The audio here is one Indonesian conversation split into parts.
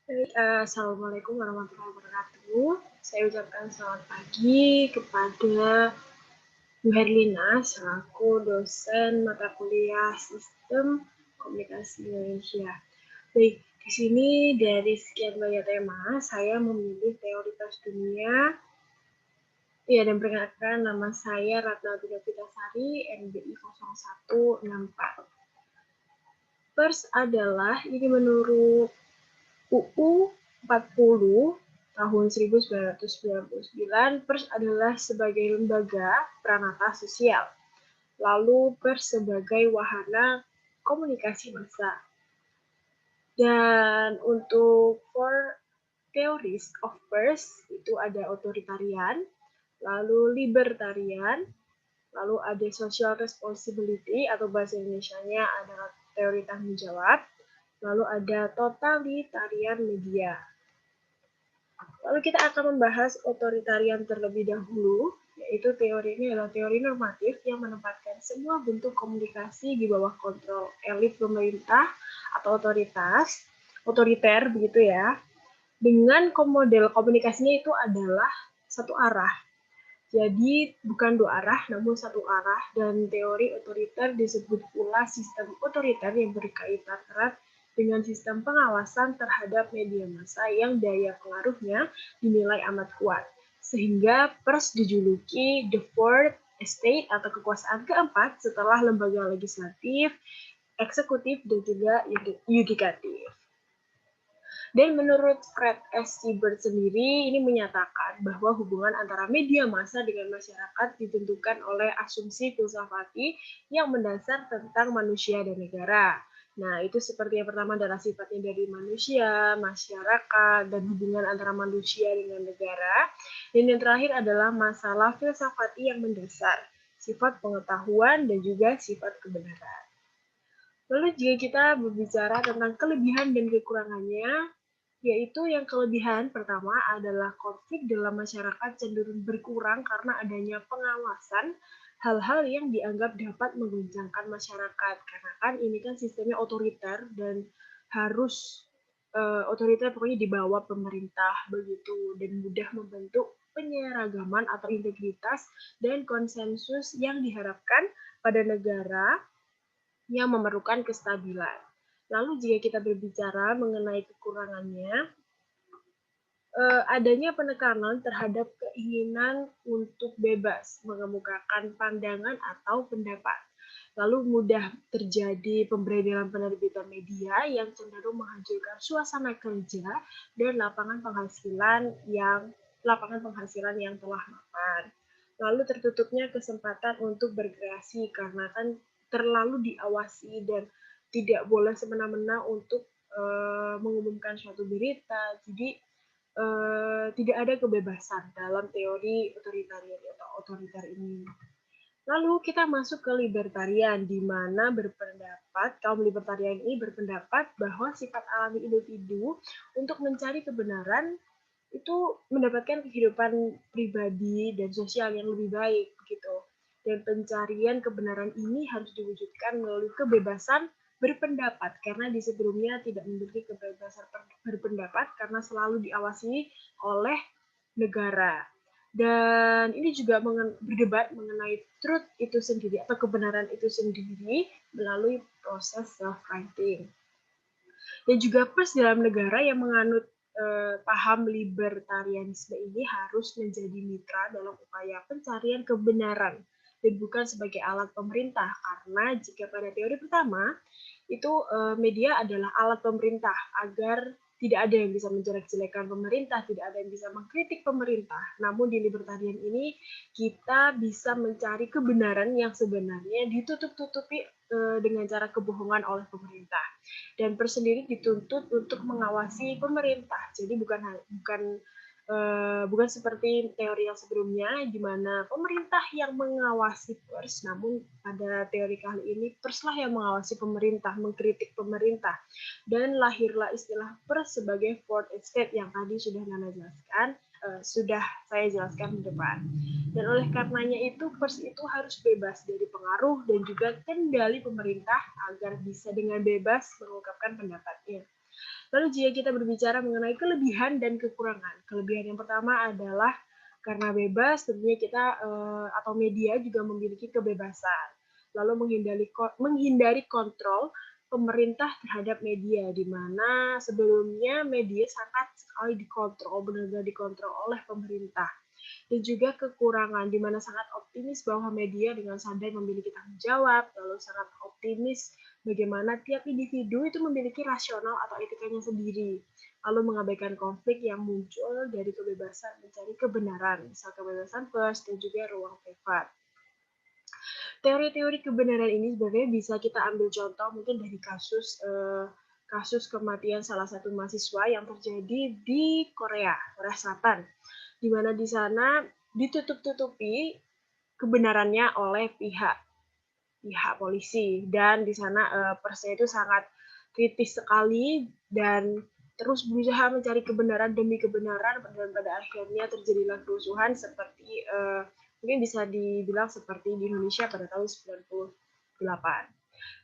Assalamualaikum warahmatullahi wabarakatuh. Saya ucapkan selamat pagi kepada Bu Herlina selaku dosen mata kuliah Sistem Komunikasi Indonesia. Baik, di sini dari sekian banyak tema, saya memilih teoritas dunia. Ya, dan perkenalkan nama saya Ratna Pitasari, NBI 0164. First adalah ini menurut UU 40 tahun 1999, PERS adalah sebagai lembaga peranata sosial. Lalu PERS sebagai wahana komunikasi massa. Dan untuk for theories of PERS itu ada otoritarian, lalu libertarian, lalu ada social responsibility atau bahasa Indonesianya adalah teori tanggung jawab, lalu ada totalitarian media. Lalu kita akan membahas otoritarian terlebih dahulu, yaitu teori ini adalah teori normatif yang menempatkan semua bentuk komunikasi di bawah kontrol elit pemerintah atau otoriter begitu ya. Dengan model komunikasinya itu adalah satu arah. Jadi bukan dua arah, namun satu arah. Dan teori otoriter disebut pula sistem otoriter yang berkaitan erat dengan sistem pengawasan terhadap media massa yang daya pengaruhnya dinilai amat kuat. Sehingga PERS dijuluki The Fourth Estate atau kekuasaan keempat setelah lembaga legislatif, eksekutif, dan juga yudikatif. Dan menurut Fred S. Siebert sendiri, ini menyatakan bahwa hubungan antara media massa dengan masyarakat ditentukan oleh asumsi filsafati yang mendasar tentang manusia dan negara. Nah, itu seperti yang pertama adalah sifatnya dari manusia, masyarakat, dan hubungan antara manusia dengan negara. Dan yang terakhir adalah masalah filsafati yang mendasar, sifat pengetahuan dan juga sifat kebenaran. Lalu jika kita berbicara tentang kelebihan dan kekurangannya, yaitu yang kelebihan pertama adalah konflik dalam masyarakat cenderung berkurang karena adanya pengawasan hal-hal yang dianggap dapat mengguncangkan masyarakat. Karena kan ini kan sistemnya otoriter dan harus otoriter pokoknya di bawah pemerintah begitu dan mudah membentuk penyeragaman atau integritas dan konsensus yang diharapkan pada negara yang memerlukan kestabilan. Lalu jika kita berbicara mengenai kekurangannya, adanya penekanan terhadap keinginan untuk bebas mengemukakan pandangan atau pendapat. Lalu mudah terjadi pemberedelan penerbitan media yang cenderung menghancurkan suasana kerja dan lapangan penghasilan yang telah mapan. Lalu tertutupnya kesempatan untuk berkreasi karena kan terlalu diawasi dan tidak boleh semena-mena untuk mengumumkan suatu berita. Jadi tidak ada kebebasan dalam teori otoritarian atau otoriter ini. Lalu kita masuk ke libertarian, di mana kaum libertarian ini berpendapat bahwa sifat alami individu untuk mencari kebenaran itu mendapatkan kehidupan pribadi dan sosial yang lebih baik gitu. Dan pencarian kebenaran ini harus diwujudkan melalui kebebasan berpendapat karena di sebelumnya tidak memiliki kebebasan berpendapat karena selalu diawasi oleh negara. Dan ini juga berdebat mengenai truth itu sendiri atau kebenaran itu sendiri melalui proses self-writing. Dan juga pers dalam negara yang menganut paham libertarianisme ini harus menjadi mitra dalam upaya pencarian kebenaran dan bukan sebagai alat pemerintah karena jika pada teori pertama itu media adalah alat pemerintah agar tidak ada yang bisa menjelek-jelekan pemerintah, tidak ada yang bisa mengkritik pemerintah. Namun di libertarian ini kita bisa mencari kebenaran yang sebenarnya ditutup-tutupi dengan cara kebohongan oleh pemerintah. Dan pers sendiri dituntut untuk mengawasi pemerintah. Jadi bukan seperti teori yang sebelumnya di mana pemerintah yang mengawasi pers, namun pada teori kali ini perslah yang mengawasi pemerintah, mengkritik pemerintah. Dan lahirlah istilah pers sebagai fourth estate yang tadi sudah Nana jelaskan, sudah saya jelaskan di depan. Dan oleh karenanya itu pers itu harus bebas dari pengaruh dan juga kendali pemerintah agar bisa dengan bebas mengungkapkan pendapatnya. Lalu jika kita berbicara mengenai kelebihan dan kekurangan, kelebihan yang pertama adalah karena bebas, tentunya kita atau media juga memiliki kebebasan. Lalu menghindari kontrol pemerintah terhadap media, di mana sebelumnya media sangat sekali dikontrol, benar-benar dikontrol oleh pemerintah. Dan juga kekurangan, di mana sangat optimis bahwa media dengan sadar memiliki tanggung jawab, lalu sangat optimis bagaimana tiap individu itu memiliki rasional atau etikanya sendiri, lalu mengabaikan konflik yang muncul dari kebebasan mencari kebenaran, misal kebebasan pers dan juga ruang privat. Teori-teori kebenaran ini sebenarnya bisa kita ambil contoh mungkin dari kasus kematian salah satu mahasiswa yang terjadi di Korea Selatan, di mana di sana ditutup-tutupi kebenarannya oleh pihak polisi, dan di sana persnya itu sangat kritis sekali dan terus berusaha mencari kebenaran demi kebenaran, dan pada akhirnya terjadilah kerusuhan seperti mungkin bisa dibilang seperti di Indonesia pada tahun 98.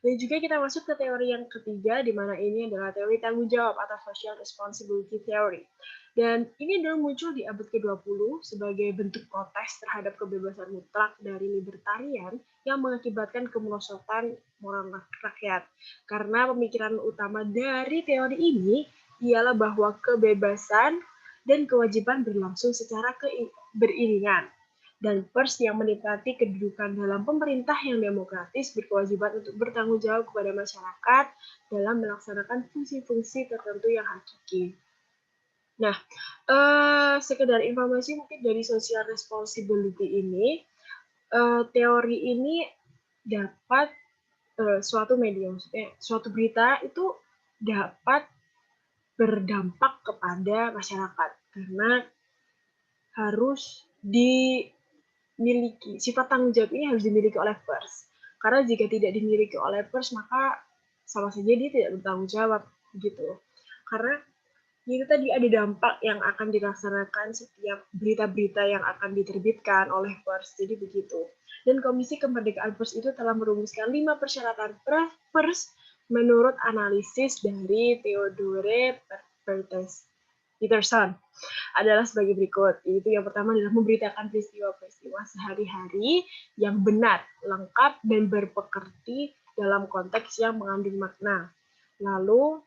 Dan juga kita masuk ke teori yang ketiga, di mana ini adalah teori tanggung jawab atau social responsibility theory. Dan ini adalah muncul di abad ke-20 sebagai bentuk protes terhadap kebebasan mutlak dari libertarian yang mengakibatkan kemerosotan moral rakyat. Karena pemikiran utama dari teori ini ialah bahwa kebebasan dan kewajiban berlangsung secara beriringan. Dan pers yang menikmati kedudukan dalam pemerintah yang demokratis berkewajiban untuk bertanggung jawab kepada masyarakat dalam melaksanakan fungsi-fungsi tertentu yang hakiki. Nah, sekedar informasi mungkin dari social responsibility ini, teori ini dapat suatu media, maksudnya suatu berita itu dapat berdampak kepada masyarakat karena harus dimiliki, sifat tanggung jawab ini harus dimiliki oleh pers. Karena jika tidak dimiliki oleh pers, maka sama saja dia tidak bertanggung jawab, gitu. Karena itu tadi ada dampak yang akan dilaksanakan setiap berita-berita yang akan diterbitkan oleh pers, jadi begitu. Dan Komisi Kemerdekaan Pers itu telah merumuskan 5 persyaratan pers menurut analisis dari Theodore Peterson adalah sebagai berikut. Yaitu yang pertama adalah memberitakan peristiwa-peristiwa sehari-hari yang benar, lengkap, dan berpekerti dalam konteks yang mengandung makna. Lalu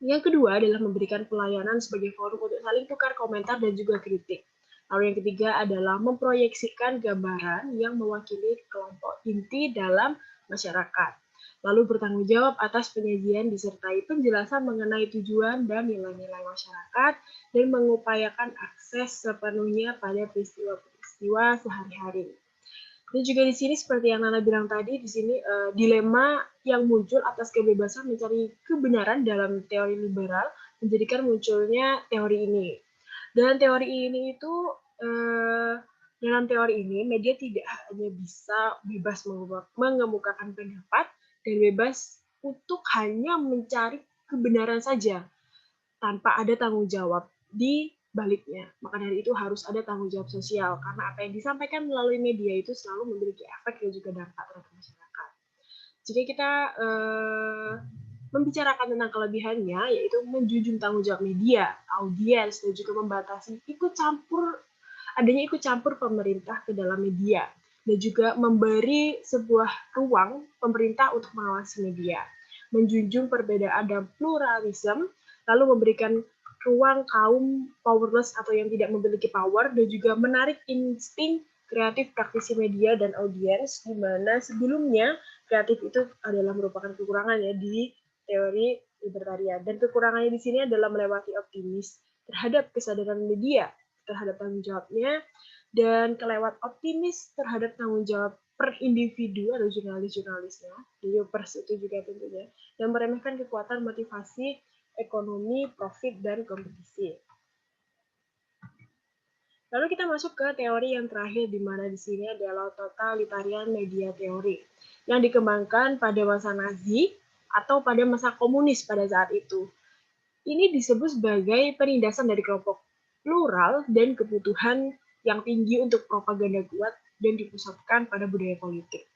yang kedua adalah memberikan pelayanan sebagai forum untuk saling tukar komentar dan juga kritik. Lalu yang ketiga adalah memproyeksikan gambaran yang mewakili kelompok inti dalam masyarakat. Lalu bertanggung jawab atas penyajian disertai penjelasan mengenai tujuan dan nilai-nilai masyarakat dan mengupayakan akses sepenuhnya pada peristiwa-peristiwa sehari-hari. Dan juga di sini seperti yang Nana bilang tadi, di sini dilema yang muncul atas kebebasan mencari kebenaran dalam teori liberal menjadikan munculnya teori ini. Dan teori ini itu dalam teori ini media tidak hanya bisa bebas mengemukakan pendapat dan bebas untuk hanya mencari kebenaran saja tanpa ada tanggung jawab di baliknya. Maka dari itu harus ada tanggung jawab sosial, karena apa yang disampaikan melalui media itu selalu memiliki efek dan juga dampak terhadap masyarakat. Jika kita membicarakan tentang kelebihannya, yaitu menjunjung tanggung jawab media, audiens, dan juga membatasi adanya ikut campur pemerintah ke dalam media, dan juga memberi sebuah ruang pemerintah untuk mengawasi media, menjunjung perbedaan dan pluralisme, lalu memberikan ruang kaum powerless atau yang tidak memiliki power, dan juga menarik insting kreatif praktisi media dan audiens, di mana sebelumnya kreatif itu adalah merupakan kekurangan ya di teori libertarian. Dan kekurangannya di sini adalah melewati optimis terhadap kesadaran media terhadap tanggung jawabnya, dan kelewat optimis terhadap tanggung jawab per individu atau jurnalis-jurnalisnya, jadi pers itu juga tentunya, dan meremehkan kekuatan motivasi ekonomi, profit, dan kompetisi. Lalu kita masuk ke teori yang terakhir, di mana di sini adalah totalitarian media teori yang dikembangkan pada masa Nazi atau pada masa komunis pada saat itu. Ini disebut sebagai penindasan dari kelompok plural dan kebutuhan yang tinggi untuk propaganda kuat dan dipusatkan pada budaya politik.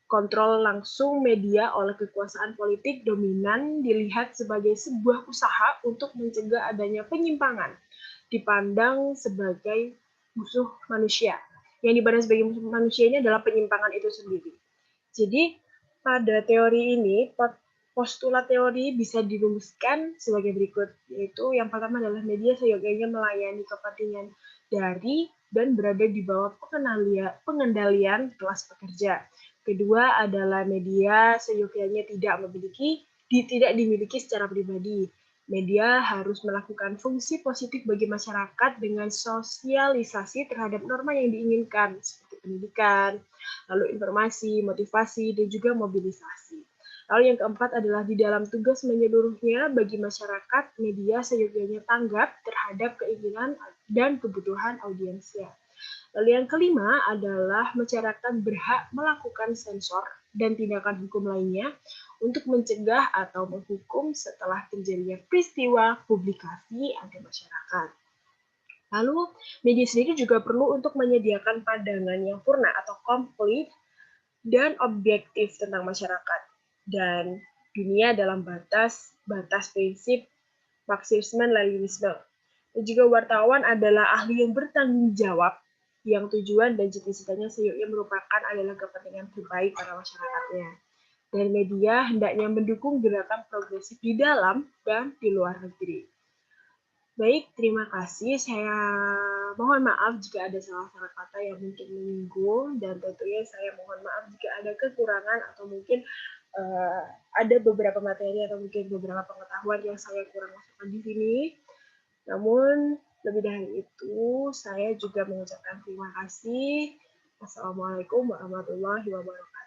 Kontrol langsung media oleh kekuasaan politik dominan dilihat sebagai sebuah usaha untuk mencegah adanya penyimpangan, dipandang sebagai musuh manusia. Yang dipandang sebagai musuh manusia ini adalah penyimpangan itu sendiri. Jadi, pada teori ini, postulat teori bisa dirumuskan sebagai berikut, yaitu yang pertama adalah media seyogyanya melayani kepentingan dari dan berada di bawah pengendalian kelas pekerja. Kedua adalah media seyogyanya tidak dimiliki secara pribadi. Media harus melakukan fungsi positif bagi masyarakat dengan sosialisasi terhadap norma yang diinginkan, seperti pendidikan, lalu informasi, motivasi, dan juga mobilisasi. Lalu yang keempat adalah di dalam tugas menyeluruhnya bagi masyarakat, media seyogyanya tanggap terhadap keinginan dan kebutuhan audiensnya. Lalu yang kelima adalah masyarakat berhak melakukan sensor dan tindakan hukum lainnya untuk mencegah atau menghukum setelah terjadinya peristiwa publikasi anti masyarakat. Lalu, media sendiri juga perlu untuk menyediakan pandangan yang purna atau komplit dan objektif tentang masyarakat dan dunia dalam batas prinsip Marxisme-Leninisme. Dan juga wartawan adalah ahli yang bertanggung jawab yang tujuan dan cita-citanya seyogyanya merupakan adalah kepentingan terbaik para masyarakatnya. Dan media hendaknya mendukung gerakan progresif di dalam dan di luar negeri. Baik, terima kasih. Saya mohon maaf jika ada salah-salah kata yang mungkin menyinggung, dan tentunya saya mohon maaf jika ada kekurangan atau mungkin ada beberapa materi atau mungkin beberapa pengetahuan yang saya kurang masukkan di sini. Namun, lebih dari itu, saya juga mengucapkan terima kasih. Wassalamualaikum warahmatullahi wabarakatuh.